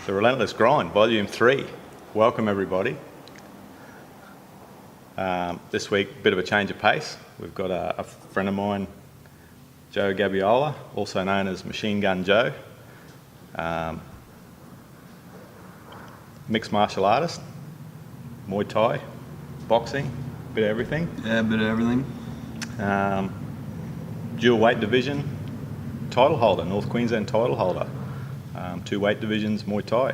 The Relentless Grind, Volume 3. Welcome everybody. This week, a bit of a change of pace. We've got a friend of mine, Joe Gabiola, also known as Machine Gun Joe. Mixed martial artist, Muay Thai, boxing, bit of everything. Yeah, a bit of everything. Dual weight division title holder, North Queensland title holder. 2 weight divisions, Muay Thai.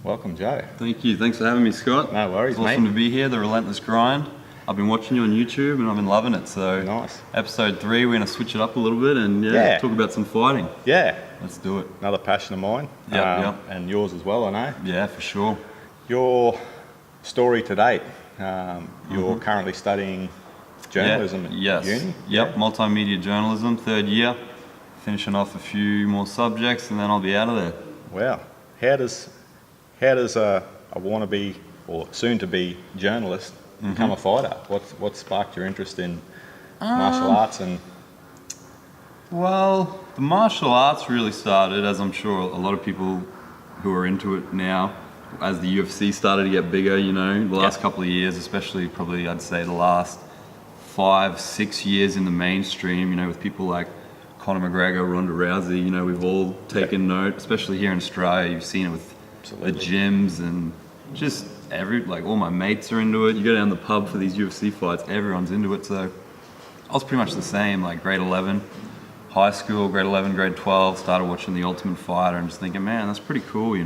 Welcome, Joe. Thank you. Thanks for having me, Scott. No worries, it's awesome mate. to be here, The Relentless Grind. I've been watching you on YouTube and I've been loving it. So Nice. Episode 3, we're going to switch it up a little bit and Yeah. talk about some fighting. Yeah, Let's do it. another passion of mine. Yep. And yours as well, I know. Yeah, for sure. Your story to date, you're currently studying journalism at Yes. uni? Yep, multimedia journalism, 3rd year. Finishing off a few more subjects and then I'll be out of there. Wow. How does a wannabe or soon to be journalist become a fighter? What sparked your interest in martial arts? And Well, the martial arts really started, as I'm sure a lot of people who are into it now, as the UFC started to get bigger, the last couple of years, especially probably I'd say the last 5-6 years in the mainstream, with people like Conor McGregor, Ronda Rousey, we've all taken note, especially here in Australia. You've seen it with the gyms and just all my mates are into it. You go down the pub for these UFC fights, everyone's into it. So I was pretty much the same, like grade 11, high school, grade 11, grade 12, started watching The Ultimate Fighter and just thinking, man, that's pretty cool,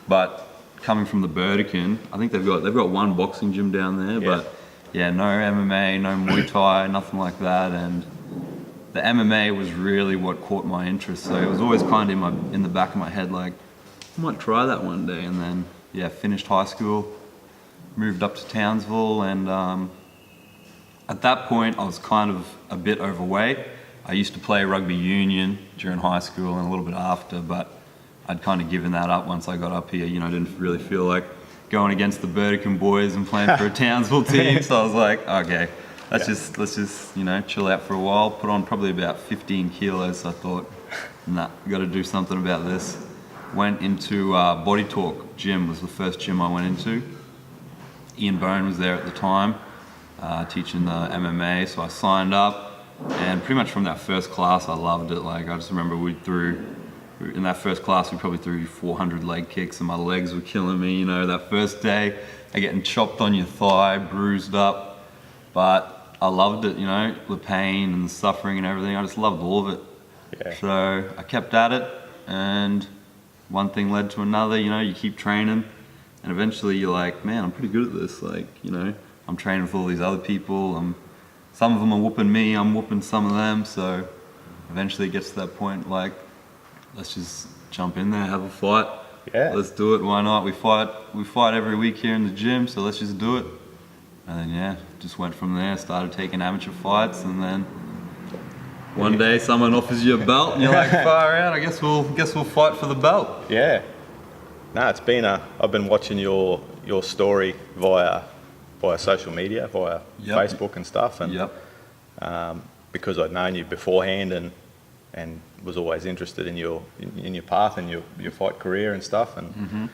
But coming from the Burdekin, I think they've got one boxing gym down there, but yeah, no MMA, no Muay Thai, nothing like that. And the MMA was really what caught my interest. So it was always kind of in the back of my head, like, I might try that one day. And then, finished high school, moved up to Townsville, and at that point, I was kind of a bit overweight. I used to play rugby union during high school and a little bit after, but I'd kind of given that up once I got up here. I didn't really feel like going against the Burdekin boys and playing for a Townsville team. So I was like, okay, let's just chill out for a while. Put on probably about 15 kilos. So I thought, nah, got to do something about this. Went into Body Talk gym, was the first gym I went into. Ian Bone was there at the time, teaching the MMA. So I signed up, and pretty much from that first class, I loved it. Like, I just remember in that first class, we probably threw 400 leg kicks and my legs were killing me. That first day, getting chopped on your thigh, bruised up. But I loved it, the pain and the suffering and everything. I just loved all of it. Yeah. So I kept at it, and one thing led to another. You keep training, and eventually you're like, man, I'm pretty good at this. Like, I'm training with all these other people. Some of them are whooping me, I'm whooping some of them. So eventually it gets to that point, like, let's just jump in there, have a fight. Yeah. Let's do it. Why not? We fight every week here in the gym, so let's just do it. And then just went from there. Started taking amateur fights, and then one day someone offers you a belt, and you're like, far out. I guess we'll fight for the belt. yeah, no, it's been I've been watching your story via social media, via Facebook and stuff, and because I'd known you beforehand and was always interested in your path and your fight career and stuff, and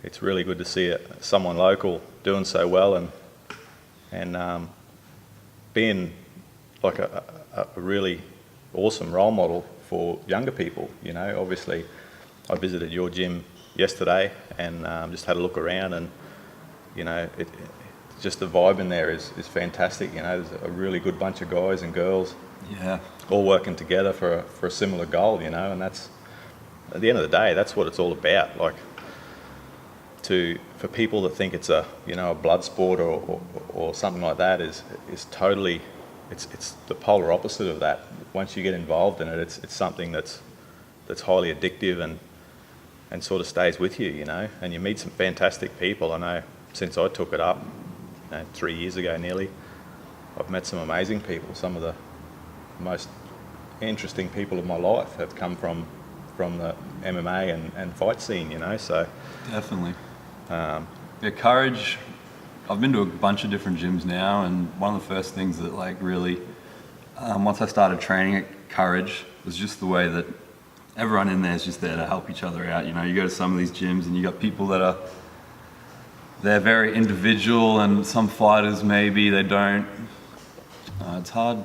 it's really good to see someone local doing so well and being like a really awesome role model for younger people. Obviously I visited your gym yesterday and just had a look around, and just the vibe in there is fantastic. There's a really good bunch of guys and girls, all working together for a similar goal, and that's, at the end of the day, that's what it's all about. Like, for people that think it's a blood sport or something like that is totally, it's the polar opposite of that. Once you get involved in it, it's something that's highly addictive and sort of stays with you, and you meet some fantastic people. I know since I took it up 3 years ago nearly, I've met some amazing people. Some of the most interesting people of my life have come from the MMA and fight scene, so definitely. Courage. I've been to a bunch of different gyms now, and one of the first things that really once I started training at Courage was just the way that everyone in there is just there to help each other out. You know, you go to some of these gyms and you got people that they're very individual, and some fighters maybe they don't. It's hard.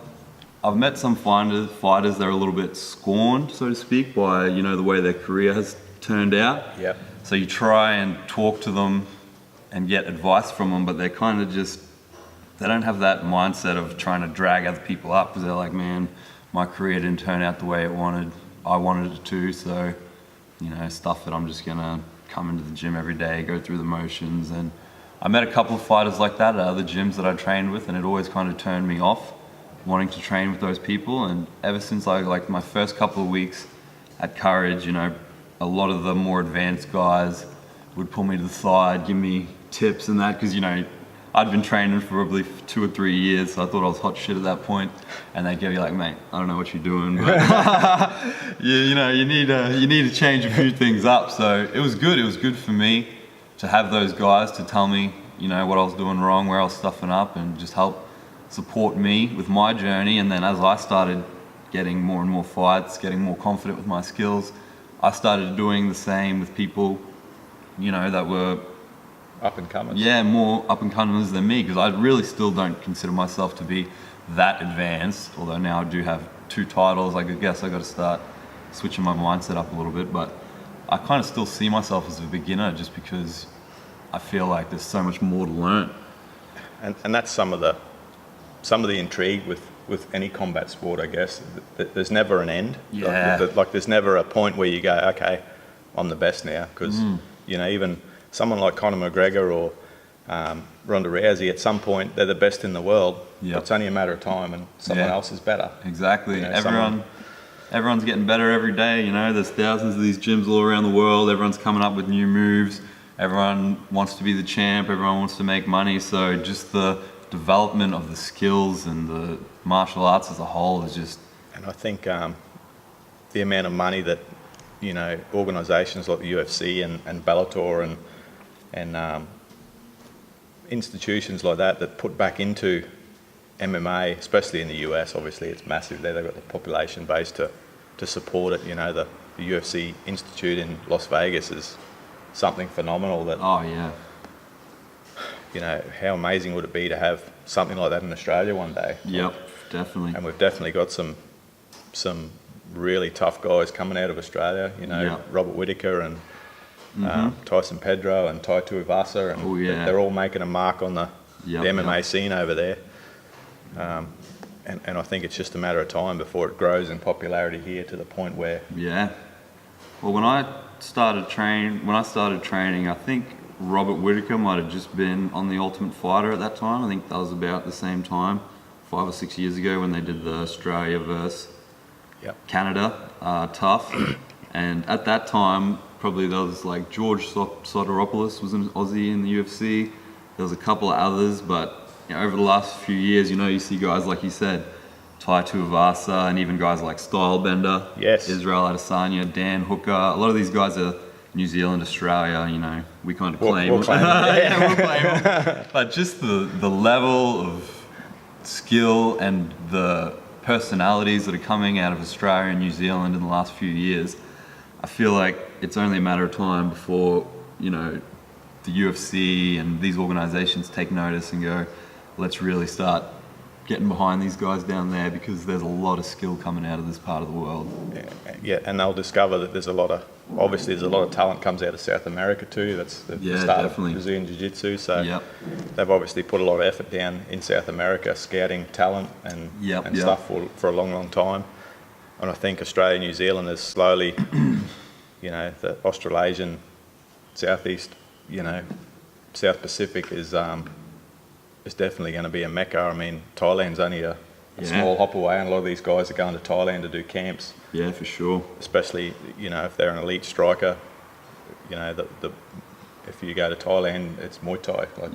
I've met some fighters that are a little bit scorned, so to speak, by, you know, the way their career has turned out. Yeah. So you try and talk to them and get advice from them, but they're kind of just, they don't have that mindset of trying to drag other people up, because they're like, man, my career didn't turn out the way I wanted it to, so, you know, stuff that I'm just gonna come into the gym every day, go through the motions. And I met a couple of fighters like that at other gyms that I trained with, and it always kind of turned me off wanting to train with those people. And ever since like my first couple of weeks at Courage, you know, a lot of the more advanced guys would pull me to the side, give me tips and that, because, you know, I'd been training for probably 2 or 3 years, so I thought I was hot shit at that point. And they'd go, like, mate, I don't know what you're doing, but you know, you need to change a few things up. So it was good. It was good for me to have those guys to tell me, you know, what I was doing wrong, where I was stuffing up, and just help support me with my journey. And then as I started getting more and more fights, getting more confident with my skills, I started doing the same with people, you know, that were up and comers. Yeah, more up and comers than me, because I really still don't consider myself to be that advanced. Although now I do have 2 titles, I guess I got to start switching my mindset up a little bit. But I kind of still see myself as a beginner, just because I feel like there's so much more to learn. And that's some of the intrigue with any combat sport, I guess. There's never an end. Yeah. Like there's never a point where you go, okay, I'm the best now. Because, you know, even someone like Conor McGregor or Ronda Rousey, at some point, they're the best in the world. Yep. But it's only a matter of time, and someone else is better. Exactly. You know, Everyone's getting better every day. You know, there's thousands of these gyms all around the world. Everyone's coming up with new moves. Everyone wants to be the champ. Everyone wants to make money. So just the development of the skills and the martial arts as a whole is just... And I think the amount of money that, you know, organisations like the UFC and Bellator and institutions like that put back into MMA, especially in the US, obviously it's massive there. They've got the population base to support it. You know, the UFC Institute in Las Vegas is something phenomenal. That, oh yeah. You know, how amazing would it be to have something like that in Australia one day? Yep, definitely. And we've definitely got some really tough guys coming out of Australia. You know, yep. Robert Whittaker and Tyson Pedro and Tai Tuivasa, and they're all making a mark on the MMA scene over there. And I think it's just a matter of time before it grows in popularity here to the point where... Yeah. Well, when I started training, I think Robert Whittaker might have just been on The Ultimate Fighter at that time. I think that was about the same time, 5 or 6 years ago, when they did the Australia versus Canada tough. And at that time, probably there was like George Soteropoulos was an Aussie in the UFC. There was a couple of others, but you know, over the last few years, you know, you see guys like you said, Tai Tuivasa, and even guys like Stylebender, Israel Adesanya, Dan Hooker. A lot of these guys are New Zealand, Australia. You know, we kind of claim. We'll claim them. We'll claim them. But just the level of skill and the personalities that are coming out of Australia and New Zealand in the last few years, I feel like it's only a matter of time before, you know, the UFC and these organizations take notice and go, let's really start getting behind these guys down there, because there's a lot of skill coming out of this part of the world. Yeah, and they'll discover that there's a lot of talent comes out of South America too. That's the start definitely. of Brazilian Jiu-Jitsu. So they've obviously put a lot of effort down in South America, scouting talent and stuff for a long, long time. And I think Australia and New Zealand is slowly, you know, the Australasian, Southeast, you know, South Pacific is definitely going to be a mecca. I mean, Thailand's only a small hop away, and a lot of these guys are going to Thailand to do camps. Yeah, for sure. Especially, you know, if they're an elite striker, you know, if you go to Thailand, it's Muay Thai. Like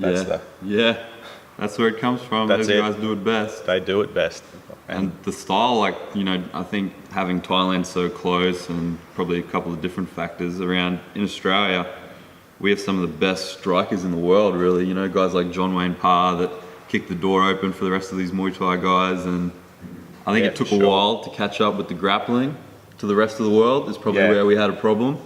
that's where it comes from. Those guys do it best. They do it best. And the style, like, you know, I think having Thailand so close, and probably a couple of different factors around in Australia, we have some of the best strikers in the world, really. You know, guys like John Wayne Parr that kicked the door open for the rest of these Muay Thai guys. And I think it took a while to catch up with the grappling to the rest of the world is probably Yeah. where we had a problem.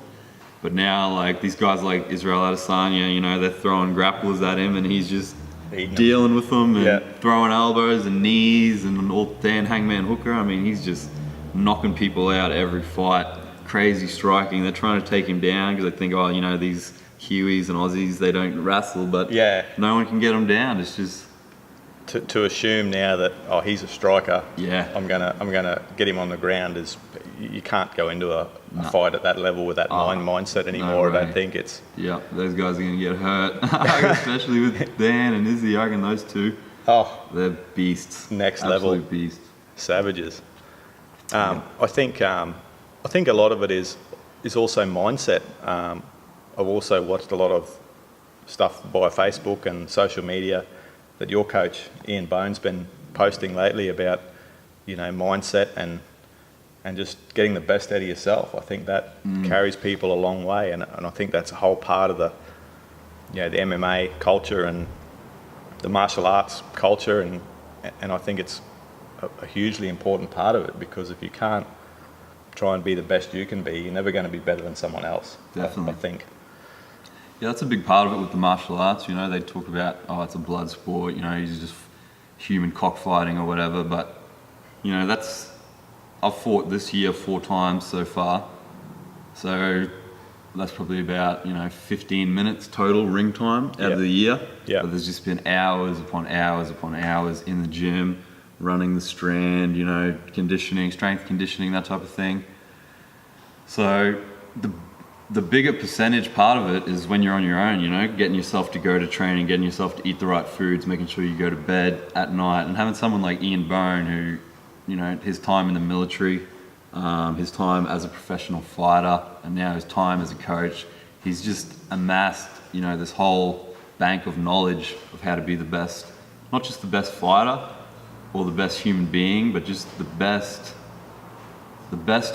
But now, like, these guys like Israel Adesanya, you know, they're throwing grapplers at him and he's just Eating them. dealing with them and Yeah. throwing elbows and knees and all Dan Hangman Hooker. I mean, he's just knocking people out every fight. Crazy striking. They're trying to take him down because they think, oh, you know, these Kiwis and Aussies, they don't wrestle, but Yeah. no one can get them down. It's just To assume now that, oh, he's a striker, Yeah. I'm gonna get him on the ground, is you can't go into a fight at that level with that mindset anymore. I way. don't think it's. yeah, those guys are gonna get hurt, especially with Dan and Izzy. I reckon those two, Oh, they're beasts. Next Absolute level. beasts. savages. I think a lot of it is also mindset. I've also watched a lot of stuff via Facebook and social media that your coach Ian Bone's been posting lately about, you know, mindset and just getting the best out of yourself. I think that carries people a long way, and I think that's a whole part of the, you know, the MMA culture and the martial arts culture, and I think it's a hugely important part of it, because if you can't try and be the best you can be, you're never going to be better than someone else. Definitely. I think. Yeah, that's a big part of it with the martial arts. You know, they talk about, oh, it's a blood sport. You know, it's just human cockfighting or whatever. But you know, I've fought this year 4 times so far. So that's probably about, you know, 15 minutes total ring time out of the year. Yeah. But there's just been hours upon hours upon hours in the gym, running the strand, you know, conditioning, strength conditioning, that type of thing. So the bigger percentage part of it is when you're on your own, you know, getting yourself to go to training, getting yourself to eat the right foods, making sure you go to bed at night, and having someone like Ian Bone who, you know, his time in the military, his time as a professional fighter, and now his time as a coach, he's just amassed, you know, this whole bank of knowledge of how to be the best, not just the best fighter or the best human being, but just the best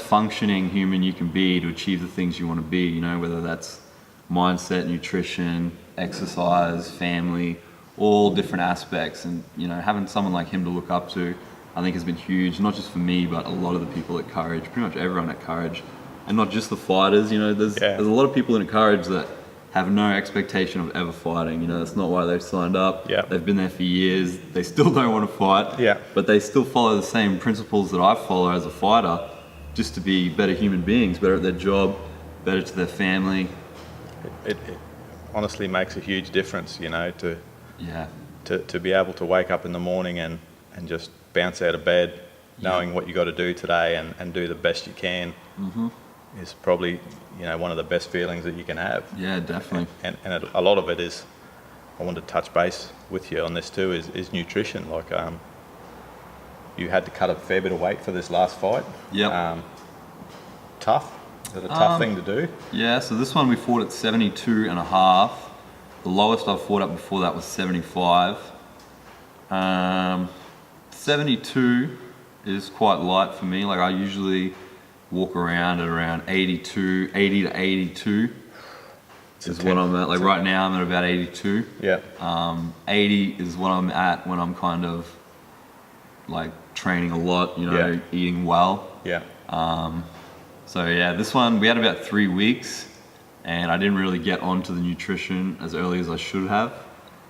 functioning human you can be to achieve the things you want to be, you know, whether that's mindset, nutrition, exercise, family, all different aspects. And, you know, having someone like him to look up to, I think has been huge, not just for me, but a lot of the people at Courage, pretty much everyone at Courage, and not just the fighters. You know, there's a lot of people in Courage that have no expectation of ever fighting. You know, that's not why they've signed up. Yeah. They've been there for years. They still don't want to fight. Yeah. But they still follow the same principles that I follow as a fighter, just to be better human beings, better at their job, better to their family. It honestly makes a huge difference, you know, to Yeah. be able to wake up in the morning and just bounce out of bed, knowing what you got to do today and do the best you can, is probably, you know, one of the best feelings that you can have. Yeah, definitely. And a lot of it is, I want to touch base with you on this too, is nutrition. Like, you had to cut a fair bit of weight for this last fight. Yep. Tough? Is it a tough thing to do? Yeah, so this one we fought at 72 and a half. The lowest I've fought at before that was 75. 72 is quite light for me. Like, I usually walk around at around 80 to 82 is what I'm at. Like right now I'm at about 82. Yeah. 80 is what I'm at when I'm kind of like training a lot, you know, eating well. Yeah. So yeah, this one we had about 3 weeks, and I didn't really get onto the nutrition as early as I should have,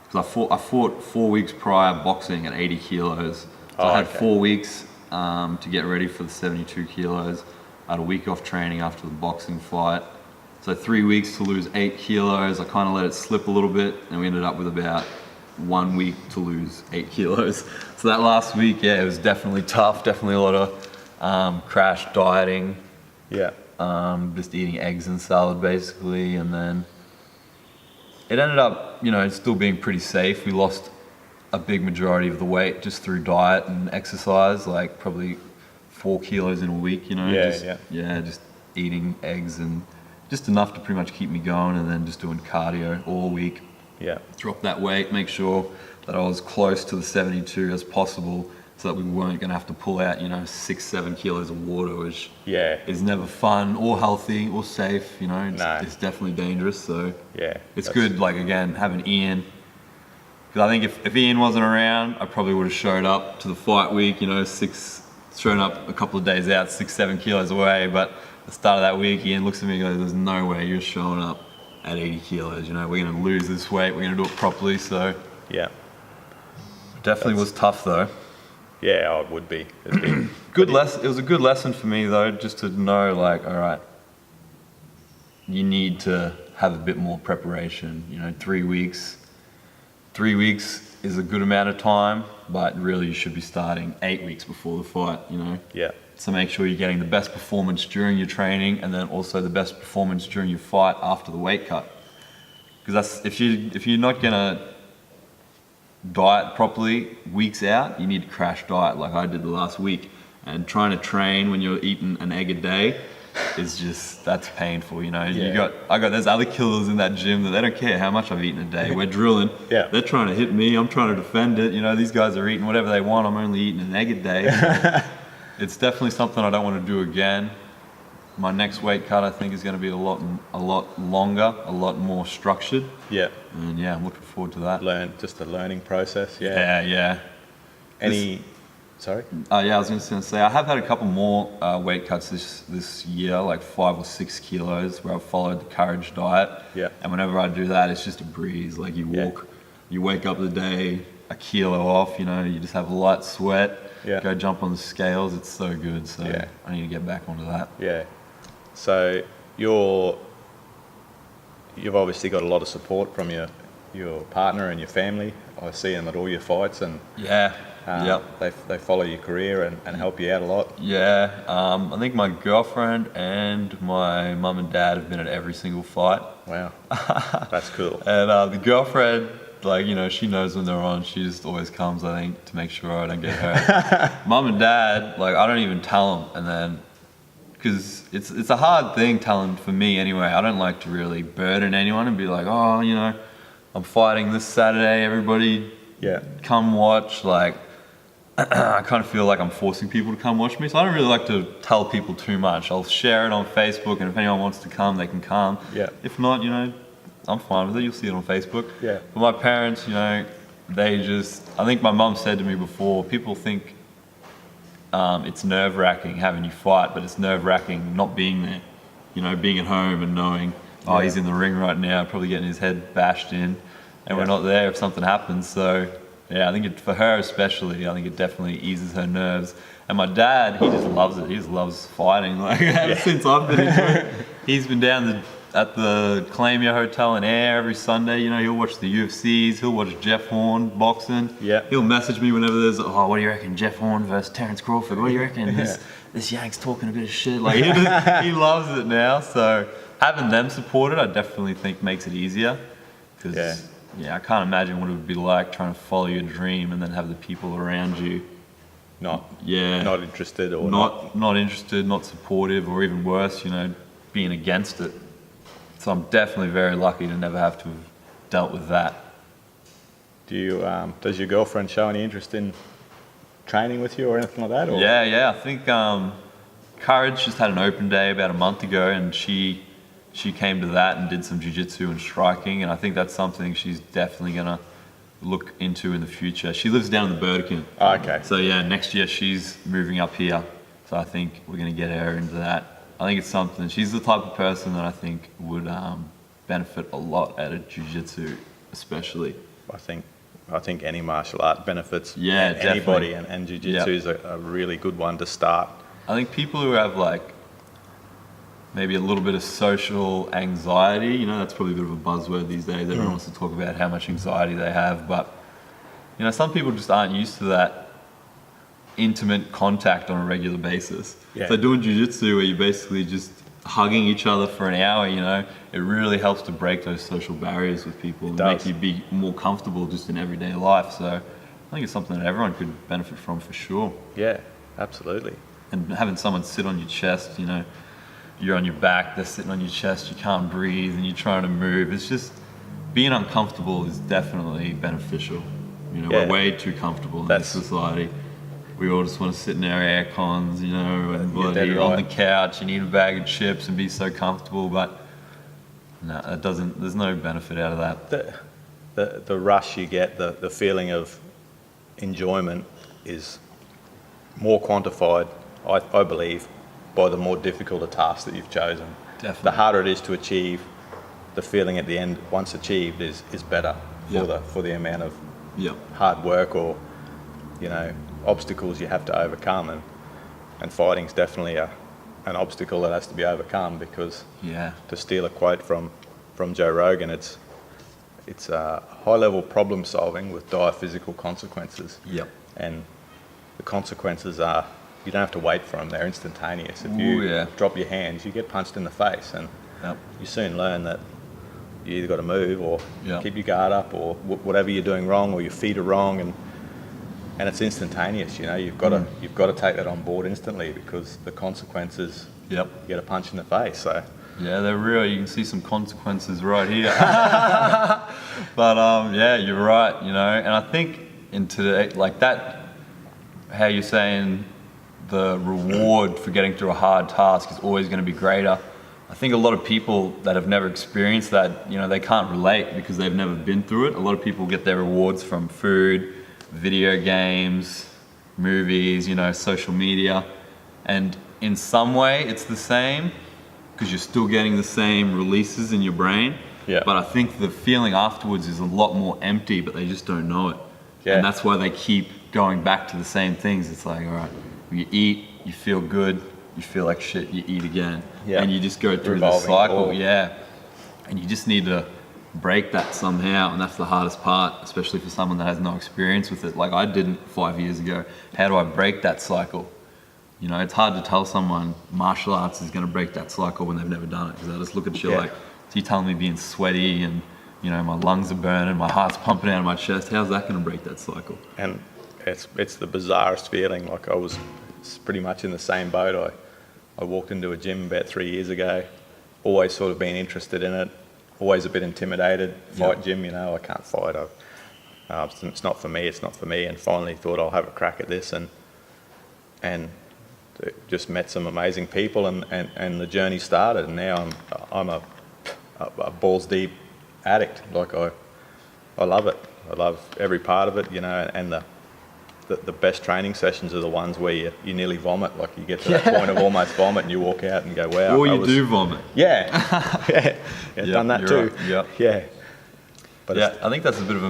because I fought 4 weeks prior boxing at 80 kilos. So I had 4 weeks to get ready for the 72 kilos. I had a week off training after the boxing fight. So 3 weeks to lose 8 kilos. I kind of let it slip a little bit, and we ended up with about 1 week to lose 8 kilos. So that last week, yeah, it was definitely tough. Definitely a lot of crash dieting. Yeah. Just eating eggs and salad basically, and then it ended up, you know, still being pretty safe. We lost a big majority of the weight just through diet and exercise, like probably 4 kilos in a week, you know. Just eating eggs and just enough to pretty much keep me going, and then just doing cardio all week. Yeah. Drop that weight, make sure that I was close to the 72 as possible, so that we weren't going to have to pull out, you know, 6-7 kilos of water, which is never fun or healthy or safe, you know. It's definitely dangerous. So it's good, like, again, having Ian, because I think if Ian wasn't around, I probably would have showed up to the fight week, you know, 6 thrown up a couple of days out, 6-7 kilos away, but at the start of that week, Ian looks at me and goes, there's no way you're showing up at 80 kilos, you know, we're going to lose this weight, we're going to do it properly, so. Yeah. Definitely was tough though. Yeah, it would be. It was a good lesson for me though, just to know like, all right, you need to have a bit more preparation, you know, 3 weeks. 3 weeks is a good amount of time, but really you should be starting 8 weeks before the fight, you know? Yeah. So make sure you're getting the best performance during your training and then also the best performance during your fight after the weight cut. Because that's, if you're not gonna diet properly weeks out, you need to crash diet like I did the last week. And trying to train when you're eating an egg a day is just, that's painful, you know. Yeah. There's other killers in that gym that they don't care how much I've eaten a day. We're drilling. Yeah. They're trying to hit me. I'm trying to defend it. You know, these guys are eating whatever they want. I'm only eating an egg a day. It's definitely something I don't want to do again. My next weight cut, I think, is going to be a lot longer, a lot more structured. Yeah. And yeah, I'm looking forward to that. Just a learning process. Yeah. Yeah. Sorry? Yeah, I was just going to say, I have had a couple more weight cuts this year, like 5 or 6 kilos, where I've followed the Courage diet. Yeah. And whenever I do that, it's just a breeze. Like you walk, you wake up the day a kilo off, you know, you just have a light sweat, go jump on the scales. It's so good. So I need to get back onto that. Yeah. So you've obviously got a lot of support from your partner and your family. I see them at all your fights, and they follow your career and help you out a lot. Yeah, I think my girlfriend and my mum and dad have been at every single fight. Wow, that's cool. And the girlfriend, like, you know, she knows when they're on. She just always comes, I think, to make sure I don't get hurt. Mum and dad, like, I don't even tell them, and then, because it's a hard thing telling, for me anyway. I don't like to really burden anyone and be like, oh, you know, I'm fighting this Saturday, everybody come watch. Like, I kind of feel like I'm forcing people to come watch me, so I don't really like to tell people too much. I'll share it on Facebook, and if anyone wants to come, they can come. Yeah. If not, you know, I'm fine with it. You'll see it on Facebook. Yeah. But my parents, you know, I think my mum said to me before, people think it's nerve-wracking having you fight, but it's nerve-wracking not being there. You know, being at home and knowing, oh, he's in the ring right now, probably getting his head bashed in, and we're not there if something happens. So, yeah, I think for her especially, I think it definitely eases her nerves. And my dad, he just loves it. He just loves fighting. Like, since I've been into it, he's been down at the Clamia Hotel in Ayr every Sunday. You know, he'll watch the UFCs, he'll watch Jeff Horn boxing. Yeah. He'll message me whenever there's, oh, what do you reckon, Jeff Horn versus Terence Crawford? What do you reckon? This Yank's talking a bit of shit. Like, he loves it now. So having them supported, I definitely think makes it easier. Because, I can't imagine what it would be like trying to follow your dream and then have the people around you not interested, or not interested, not supportive, or even worse, you know, being against it. So I'm definitely very lucky to never have to have dealt with that. Does your girlfriend show any interest in training with you or anything like that? Or? Yeah. I think Courage just had an open day about a month ago, and she came to that and did some jiu-jitsu and striking, and I think that's something she's definitely gonna look into in the future. She lives down in the Burdekin. Oh, okay. So yeah, next year she's moving up here. So I think we're gonna get her into that. I think it's something, she's the type of person that I think would benefit a lot out of jiu-jitsu, especially. I think any martial art benefits anybody, definitely. And jiu-jitsu is a really good one to start. I think people who have like maybe a little bit of social anxiety, you know, that's probably a bit of a buzzword these days. Everyone wants to talk about how much anxiety they have, but you know, some people just aren't used to that intimate contact on a regular basis. Yeah. So doing jiu-jitsu where you're basically just hugging each other for an hour, you know, it really helps to break those social barriers with people and make you be more comfortable just in everyday life. So I think it's something that everyone could benefit from for sure. Yeah, absolutely. And having someone sit on your chest, you know, you're on your back, they're sitting on your chest, you can't breathe and you're trying to move. It's just, being uncomfortable is definitely beneficial. You know, we're way too comfortable in this society. We all just want to sit in our air cons, you know, and on the couch and eat a bag of chips and be so comfortable, but no, there's no benefit out of that. The rush you get, the feeling of enjoyment is more quantified, I believe, by the more difficult a task that you've chosen. Definitely. The harder it is to achieve, the feeling at the end, once achieved, is better for the amount of hard work or, you know, obstacles you have to overcome. And fighting's definitely an obstacle that has to be overcome, because to steal a quote from Joe Rogan, it's high-level problem solving with dire physical consequences. And the consequences are, you don't have to wait for them, they're instantaneous. If you drop your hands, you get punched in the face, and you soon learn that you either got to move or keep your guard up, or whatever you're doing wrong, or your feet are wrong, and it's instantaneous. You know, you've got to take that on board instantly, because the consequences, you get a punch in the face. So they're real. You can see some consequences right here. But you're right. You know, and I think in today, like that, how you're saying the reward for getting through a hard task is always going to be greater. I think a lot of people that have never experienced that, you know, they can't relate because they've never been through it. A lot of people get their rewards from food, video games, movies, you know, social media. And in some way it's the same, because you're still getting the same releases in your brain. But I think the feeling afterwards is a lot more empty, but they just don't know it. And that's why they keep going back to the same things. It's like, all right, you eat, you feel good, you feel like shit, you eat again. And you just go through the cycle. And you just need to break that somehow, and that's the hardest part, especially for someone that has no experience with it. Like I didn't 5 years ago. How do I break that cycle? You know, it's hard to tell someone martial arts is going to break that cycle when they've never done it, because they just look at you like, so you telling me being sweaty and, you know, my lungs are burning, my heart's pumping out of my chest, how's that going to break that cycle? And it's the bizarrest feeling. Like I was pretty much in the same boat. I walked into a gym about 3 years ago, always sort of been interested in it, always a bit intimidated. Fight gym, you know, I can't fight. It's not for me. And finally thought I'll have a crack at this, and just met some amazing people, and the journey started. And now I'm a balls deep addict. Like I love it. I love every part of it, you know. And the best training sessions are the ones where you nearly vomit. Like you get to that point of almost vomit, and you walk out and go, wow. Or you do vomit. Done that too. Right. But I think that's a bit of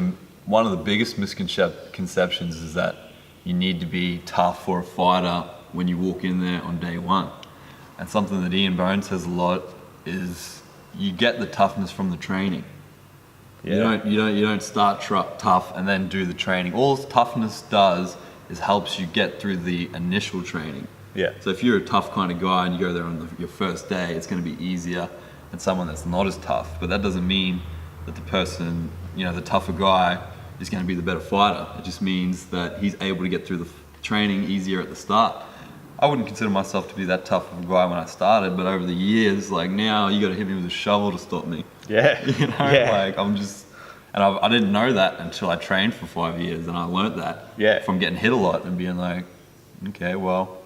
one of the biggest misconceptions, is that you need to be tough for a fighter when you walk in there on day one. And something that Ian Bones says a lot is you get the toughness from the training. You don't start tough and then do the training. All toughness does is helps you get through the initial training. So if you're a tough kind of guy and you go there on your first day, it's going to be easier than someone that's not as tough. But that doesn't mean that the person, you know, the tougher guy is going to be the better fighter. It just means that he's able to get through the training easier at the start. I wouldn't consider myself to be that tough of a guy when I started, but over the years, like now, you got to hit me with a shovel to stop me. You know, like I'm just, and I didn't know that until I trained for 5 years, and I learned that from getting hit a lot and being like, okay, well,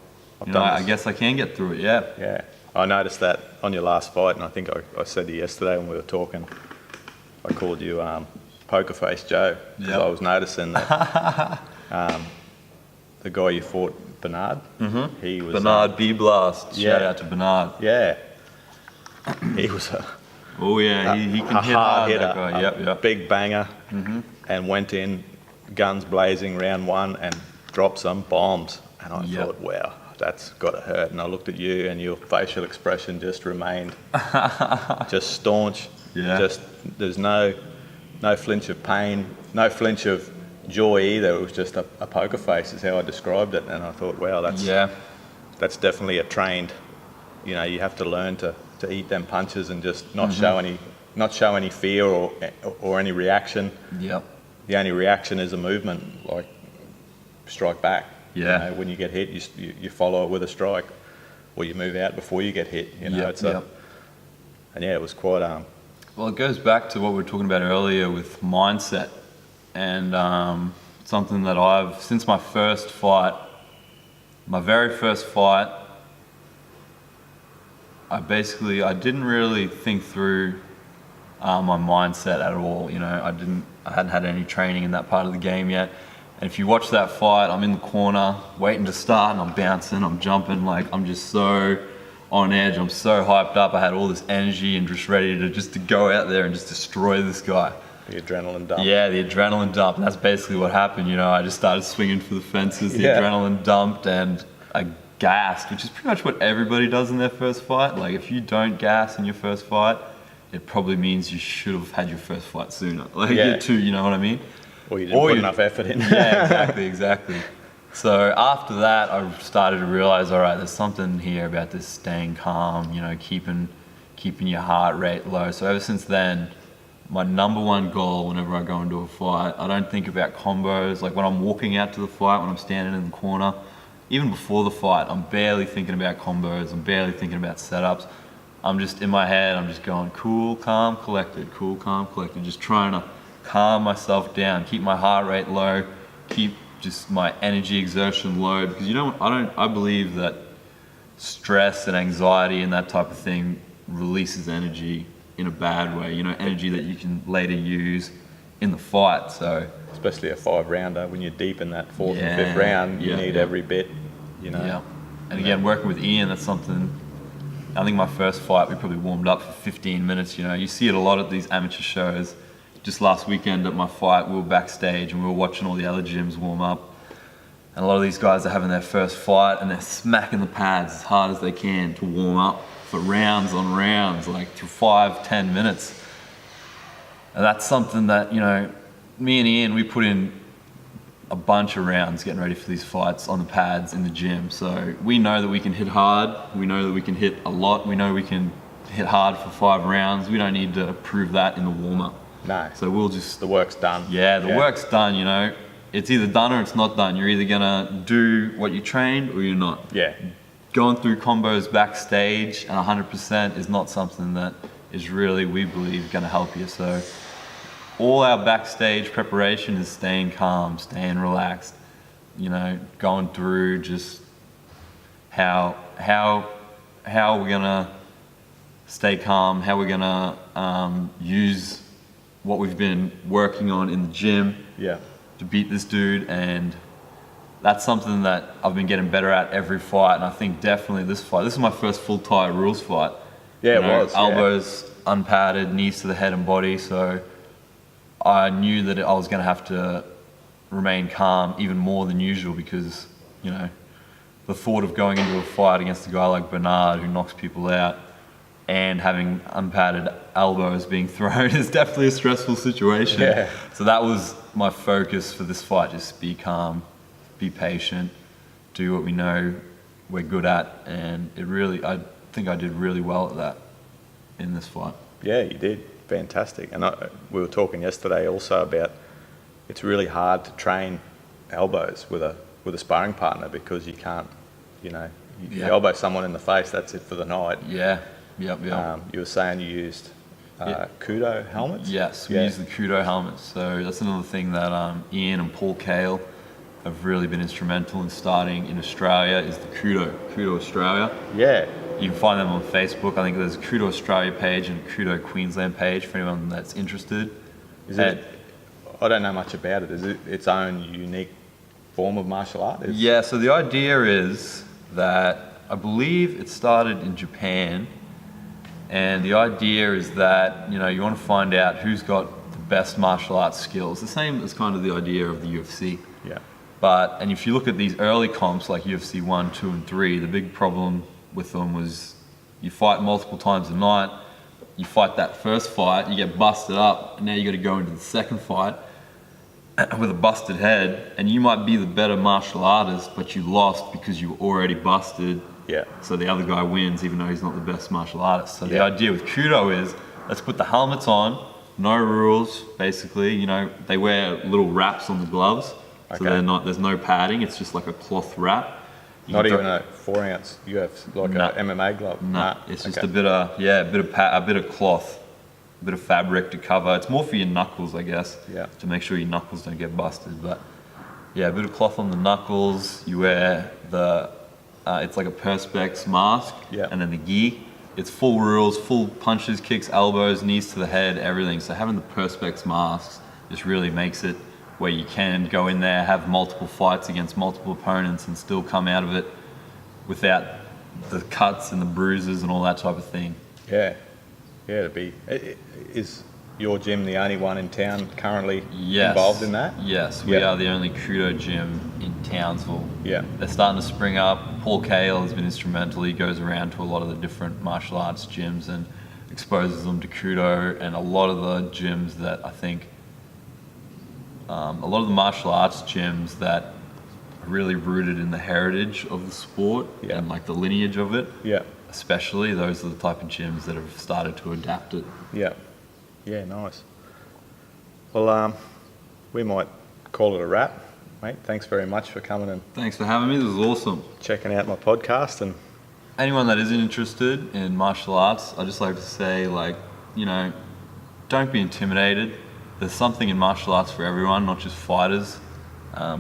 you know, I guess I can get through it. I noticed that on your last fight, and I think I said to you yesterday when we were talking, I called you Poker Face Joe, because I was noticing that the guy you fought, Bernard, he was Bernard B Blast. Shout out to Bernard. He was a he can hit hard hitter, a big banger, and went in guns blazing round one and dropped some bombs. And I thought, wow, that's got to hurt. And I looked at you, and your facial expression just remained just staunch. Just there's no flinch of pain, no flinch of joy either. It was just a poker face is how I described it. And I thought, wow, that's definitely a trained, you know, you have to learn to eat them punches and just not show any fear or any reaction. The only reaction is a movement, like strike back. You know, when you get hit, you follow it with a strike, or you move out before you get hit. You know, and it was quite well, it goes back to what we were talking about earlier with mindset. And something that I've, since my very first fight, I didn't really think through my mindset at all. You know, I hadn't had any training in that part of the game yet. And if you watch that fight, I'm in the corner waiting to start, and I'm bouncing, I'm jumping, like I'm just so on edge. I'm so hyped up. I had all this energy and just ready to go out there and just destroy this guy. The adrenaline dump. Yeah, the adrenaline dump. And that's basically what happened. You know, I just started swinging for the fences. The adrenaline dumped, and I gassed, which is pretty much what everybody does in their first fight. Like if you don't gas in your first fight, it probably means you should have had your first fight sooner. Like you know what I mean? Or you didn't put enough effort in. Yeah, exactly. So after that, I started to realize, all right, there's something here about this staying calm, you know, keeping your heart rate low. So ever since then, my number one goal whenever I go into a fight, I don't think about combos. Like when I'm walking out to the fight, when I'm standing in the corner, even before the fight, I'm barely thinking about combos. I'm barely thinking about setups. I'm just in my head, I'm just going cool, calm, collected, just trying to calm myself down, keep my heart rate low, keep just my energy exertion low, because I believe that stress and anxiety and that type of thing releases energy in a bad way, you know, energy that you can later use in the fight. So especially a 5-rounder, when you're deep in that 4th and 5th round, you need every bit, you know. Yeah. And again, working with Ian, that's something, I think my first fight, we probably warmed up for 15 minutes, you know. You see it a lot at these amateur shows. Just last weekend at my fight, we were backstage and we were watching all the other gyms warm up. And a lot of these guys are having their first fight and they're smacking the pads as hard as they can to warm up for rounds on rounds, like for 5-10 minutes. And that's something that, you know, me and Ian, we put in a bunch of rounds getting ready for these fights on the pads in the gym. So we know that we can hit hard. We know that we can hit a lot. We know we can hit hard for 5 rounds. We don't need to prove that in the warm-up. No. So we'll just... The work's done. Yeah, the work's done, you know. It's either done or it's not done. You're either gonna do what you trained or you're not. Yeah. Going through combos backstage and 100% is not something that is really, we believe, gonna help you. So all our backstage preparation is staying calm, staying relaxed, you know, going through just how we're gonna stay calm, how we're gonna use what we've been working on in the gym to beat this dude. And that's something that I've been getting better at every fight. And I think definitely this fight, this is my first full Thai rules fight. Yeah, it was. Elbows unpadded, knees to the head and body. So I knew that I was going to have to remain calm even more than usual, because, you know, the thought of going into a fight against a guy like Bernard who knocks people out and having unpadded elbows being thrown is definitely a stressful situation. Yeah. So that was my focus for this fight, just be calm, be patient, do what we know we're good at. And I think I did really well at that in this fight. Yeah, you did. Fantastic. And we were talking yesterday also about it's really hard to train elbows with a sparring partner, because you can't, you know, you elbow someone in the face, that's it for the night. Yeah. Yep. You were saying you used Kudo helmets? Yes, we use the Kudo helmets. So that's another thing that Ian and Paul Cale have really been instrumental in starting in Australia, is the Kudo Australia. Yeah. You can find them on Facebook. I think there's a Kudo Australia page and a Kudo Queensland page for anyone that's interested. I don't know much about it. Is it its own unique form of martial art? Yeah, so the idea is that I believe it started in Japan, and the idea is that, you know, you want to find out who's got the best martial arts skills. The same as kind of the idea of the UFC. Yeah. And if you look at these early comps like UFC 1, 2, and 3, the big problem with them was you fight multiple times a night, you fight that first fight, you get busted up, and now you got to go into the second fight with a busted head, and you might be the better martial artist, but you lost because you were already busted. Yeah. So the other guy wins, even though he's not the best martial artist. So the idea with Kudo is, let's put the helmets on, no rules, basically. You know, they wear little wraps on the gloves, so there's no padding. It's just like a cloth wrap. Not even a 4-ounce UFC, like a MMA glove. No, it's just a bit of cloth, a bit of fabric to cover. It's more for your knuckles, I guess. Yeah. To make sure your knuckles don't get busted. But yeah, a bit of cloth on the knuckles. You wear it's like a perspex mask, and then the gi. It's full rules, full punches, kicks, elbows, knees to the head, everything. So having the perspex masks just really makes it where you can go in there, have multiple fights against multiple opponents and still come out of it without the cuts and the bruises and all that type of thing. Yeah, is your gym the only one in town currently involved in that? Yes, we are the only Kudo gym in Townsville. Yeah. They're starting to spring up. Paul Cale has been instrumental. He goes around to a lot of the different martial arts gyms and exposes them to Kudo, and a lot of the gyms that I think, a lot of the martial arts gyms that are really rooted in the heritage of the sport and like the lineage of it. Yeah. Especially, those are the type of gyms that have started to adapt it. Yeah. Yeah, nice. Well, we might call it a wrap, mate. Thanks very much for coming and Thanks for having me. This was awesome. checking out my podcast. And anyone that is interested in martial arts, I just like to say, like, you know, don't be intimidated. There's something in martial arts for everyone, not just fighters.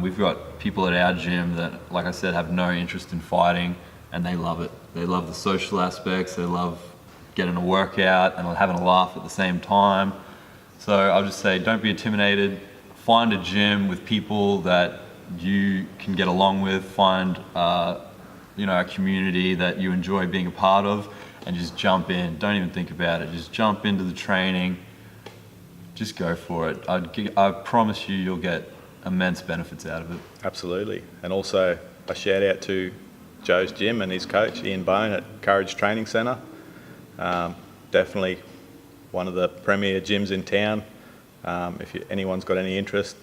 We've got people at our gym that, like I said, have no interest in fighting, and they love it. They love the social aspects. They love getting a workout and having a laugh at the same time. So I'll just say, don't be intimidated. Find a gym with people that you can get along with. Find a community that you enjoy being a part of, and just jump in. Don't even think about it. Just jump into the training. Just go for it. I promise you'll get immense benefits out of it. absolutely. And also a shout out to Joe's gym and his coach, Ian Bone at Courage Training Centre. Definitely one of the premier gyms in town. If anyone's got any interest,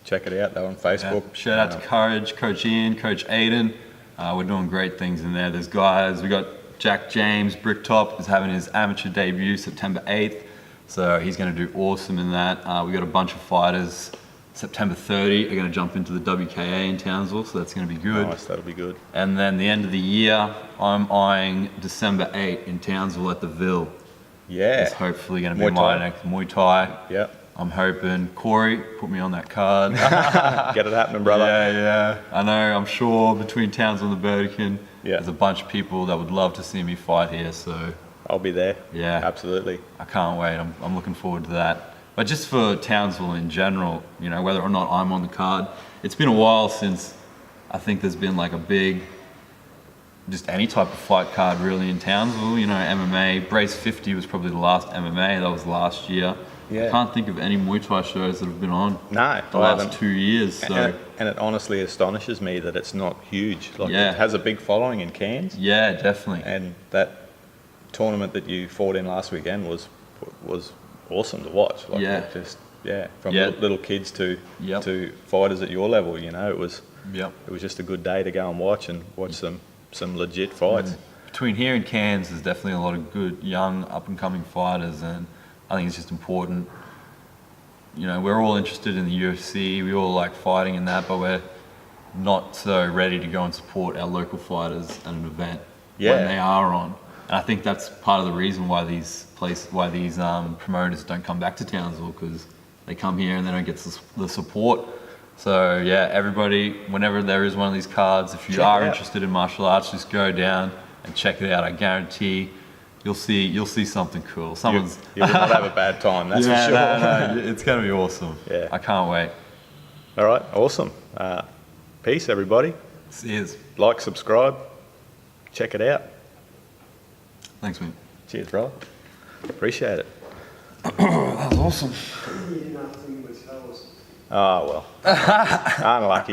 check it out. They're on Facebook. Yeah. Shout out to Courage, Coach Ian, Coach Aiden. We're doing great things in there. There's guys, we got Jack James, Bricktop, is having his amateur debut September 8th. So he's going to do awesome in that. We got a bunch of fighters. September 30 are going to jump into the WKA in Townsville, so that's going to be good. Nice, that'll be good. And then the end of the year, I'm eyeing December 8 in Townsville at the Ville. Yeah. It's hopefully going to be Muay my Thai. next Muay Thai. Yeah. I'm hoping. Corey, put me on that card. Get it happening, brother. Yeah. I know, I'm sure between Townsville and the Burdekin, Yeah. there's a bunch of people that would love to see me fight here, so I'll be there. yeah. Absolutely. I can't wait. I'm looking forward to that. But just for Townsville in general, you know, whether or not I'm on the card, it's been a while since I think there's been like a big, just any type of fight card really in Townsville. You know, MMA, Brace 50 was probably the last MMA, that was last year. Yeah. I can't think of any Muay Thai shows that have been on No, the I last haven't. 2 years. So And it honestly astonishes me that it's not huge. Like Yeah. it has a big following in Cairns. yeah, definitely. And that tournament that you fought in last weekend was awesome to watch. Like Yeah. it just from Yeah. little kids to Yep. to fighters at your level. You know, it was Yep. just a good day to go and watch some legit fights. Between here and Cairns, there's definitely a lot of good young up and coming fighters, and I think it's just important. You know, we're all interested in the UFC, we all like fighting in that, but we're not so ready to go and support our local fighters at an event when they are on. And I think that's part of the reason why these promoters don't come back to Townsville, because they come here and they don't get the support. So yeah, everybody, whenever there is one of these cards, if you Check it are out. interested in martial arts, just go down and check it out. I guarantee you'll see something cool. Someone's You will not have a bad time, that's for sure. no, it's going to be awesome. Yeah. I can't wait. All right, awesome. Peace, everybody. Cheers. Like, subscribe, check it out. Thanks, mate. Cheers, brother. Appreciate it. That was awesome. Oh, well. Unlucky.